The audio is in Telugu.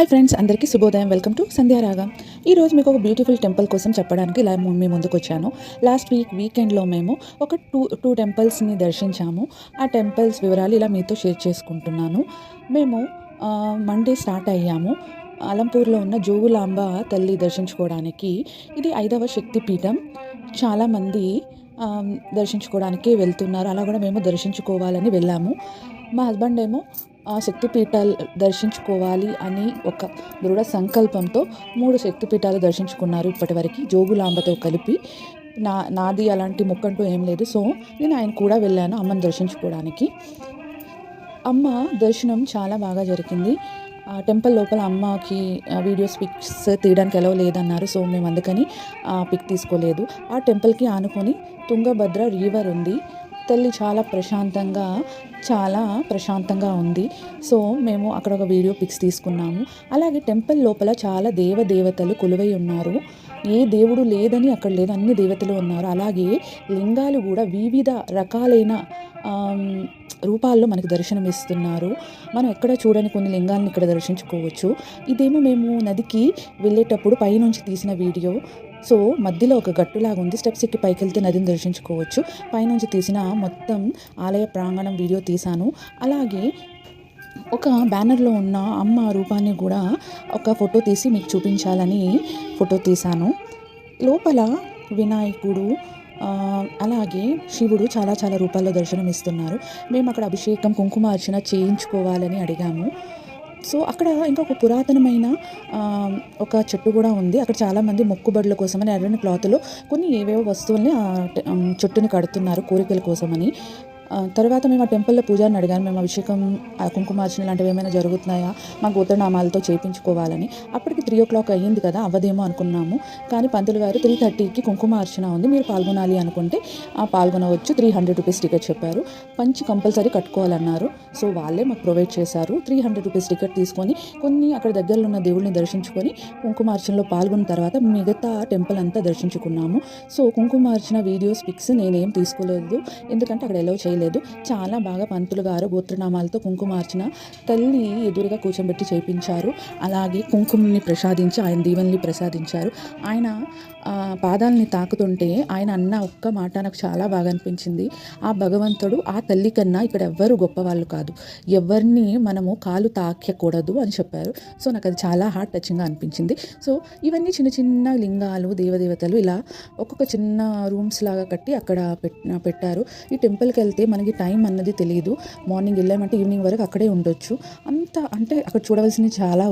హాయ్ ఫ్రెండ్స్, అందరికీ శుభోదయం. Welcome to Sandhyaragam. ఈరోజు మీకు ఒక బ్యూటిఫుల్ టెంపుల్ కోసం చెప్పడానికి ఇలా మీ ముందుకు వచ్చాను. లాస్ట్ వీకెండ్లో మేము ఒక టూ టెంపుల్స్ని దర్శించాము. ఆ టెంపుల్స్ వివరాలు ఇలా మీతో షేర్ చేసుకుంటున్నాను. మేము మండే స్టార్ట్ అయ్యాము. అలంపూర్లో ఉన్న జోగులాంబ తల్లి దర్శించుకోవడానికి. ఇది 5వ శక్తిపీఠం. చాలామంది దర్శించుకోవడానికి వెళ్తున్నారు. అలా కూడా మేము దర్శించుకోవాలని వెళ్ళాము. మా హస్బెండ్ ఏమో ఆ శక్తిపీఠాలు దర్శించుకోవాలి అని ఒక దృఢ సంకల్పంతో 3 శక్తిపీఠాలు దర్శించుకున్నారు ఇప్పటివరకు, జోగులాంబతో కలిపి. నాది అలాంటి మొక్కంటూ ఏం లేదు. సో నేను ఆయన కూడా వెళ్ళాను అమ్మని దర్శించుకోవడానికి. అమ్మ దర్శనం చాలా బాగా జరిగింది. టెంపుల్ లోపల అమ్మకి వీడియోస్ పిక్స్ తీయడానికి ఎలా లేదన్నారు. సో మేము అందుకని పిక్ తీసుకోలేదు. ఆ టెంపుల్కి ఆనుకొని తుంగభద్ర రివర్ ఉంది. తల్లి చాలా ప్రశాంతంగా ఉంది. సో మేము అక్కడ ఒక వీడియో పిక్స్ తీసుకున్నాము. అలాగే టెంపుల్ లోపల చాలా దేవతలు కొలువై ఉన్నారు. ఏ దేవుడు లేదని అక్కడ లేదు, అన్ని దేవతలు ఉన్నారు. అలాగే లింగాలు కూడా వివిధ రకాలైన రూపాల్లో మనకు దర్శనం ఇస్తున్నారు. మనం ఎక్కడ చూడని కొన్ని లింగాలను ఇక్కడ దర్శించుకోవచ్చు. ఇదేమో మేము నదికి వెళ్ళేటప్పుడు పైనుంచి తీసిన వీడియో. సో మధ్యలో ఒక గట్టులాగా ఉంది. స్టెప్స్ ఎక్కి పైకి వెళ్తే నదిని దర్శించుకోవచ్చు. పైనుంచి తీసిన మొత్తం ఆలయ ప్రాంగణం వీడియో తీశాను. అలాగే ఒక బ్యానర్లో ఉన్న అమ్మ రూపాన్ని కూడా ఒక ఫోటో తీసి మీకు చూపించాలని ఫోటో తీశాను. లోపల వినాయకుడు, అలాగే శివుడు చాలా రూపాల్లో దర్శనం ఇస్తున్నారు. మేము అక్కడ అభిషేకం, కుంకుమార్చన చేయించుకోవాలని అడిగాము. సో అక్కడ ఇంకొక పురాతనమైన ఒక చెట్టు కూడా ఉంది. అక్కడ చాలామంది మొక్కుబడుల కోసమని ఎర్రని క్లాత్లో కొన్ని ఏవేవో వస్తువుల్ని చెట్టుని కడుతున్నారు కోరికల కోసమని. తర్వాత మేము ఆ టెంపుల్లో పూజారిని అడిగాను. మేము అభిషేకం, కుంకుమార్చన లాంటివి ఏమైనా జరుగుతున్నాయా, మా గోత్రనామాలతో చేయించుకోవాలని. అప్పటికి 3 o'clock అయ్యింది కదా, అవ్వదేమో అనుకున్నాము. కానీ పంతులు గారు 3:30కి కుంకుమార్చన ఉంది, మీరు పాల్గొనాలి అనుకుంటే పాల్గొనవచ్చు, 300 రూపీస్ టికెట్ చెప్పారు. పంచి కంపల్సరీ కట్టుకోవాలన్నారు. సో వాళ్ళే మాకు ప్రొవైడ్ చేశారు. 300 రూపీస్ టికెట్ తీసుకొని కొన్ని అక్కడ దగ్గరలో ఉన్న దేవుళ్ళని దర్శించుకొని కుంకుమార్చనలో పాల్గొన్న తర్వాత మిగతా టెంపుల్ అంతా దర్శించుకున్నాము. సో కుంకుమార్చన వీడియోస్ పిక్స్ నేనేం తీసుకోలేదు, ఎందుకంటే అక్కడ ఎలవ్ చేయలేదు. చాలా బాగా పంతులు గారు గోత్రనామాలతో కుంకుమార్చన తల్లి ఎదురుగా కూర్చోబెట్టి చేయించారు. అలాగే కుంకుమని ప్రసాదించి ఆయన దీవెనల్ని ప్రసాదించారు. ఆయన పాదాలని తాకుతుంటే ఆయన అన్న ఒక్క మాట నాకు చాలా బాగా అనిపించింది. ఆ భగవంతుడు ఆ తల్లి కన్నా ఇక్కడ ఎవ్వరు గొప్పవాళ్ళు కాదు, ఎవరిని మనము కాలు తాకకూడదు అని చెప్పారు. సో నాకు అది చాలా హార్ట్ టచింగ్గా అనిపించింది. సో ఇవన్నీ చిన్న లింగాలు, దేవతలు ఇలా ఒక్కొక్క చిన్న రూమ్స్ లాగా కట్టి అక్కడ పెట్టారు. ఈ టెంపుల్కి వెళ్తే మనకి టైం అన్నది తెలియదు. మార్నింగ్ వెళ్ళామంటే ఈవినింగ్ వరకు అక్కడే ఉండొచ్చు. అంటే అక్కడ చూడవలసినవి చాలా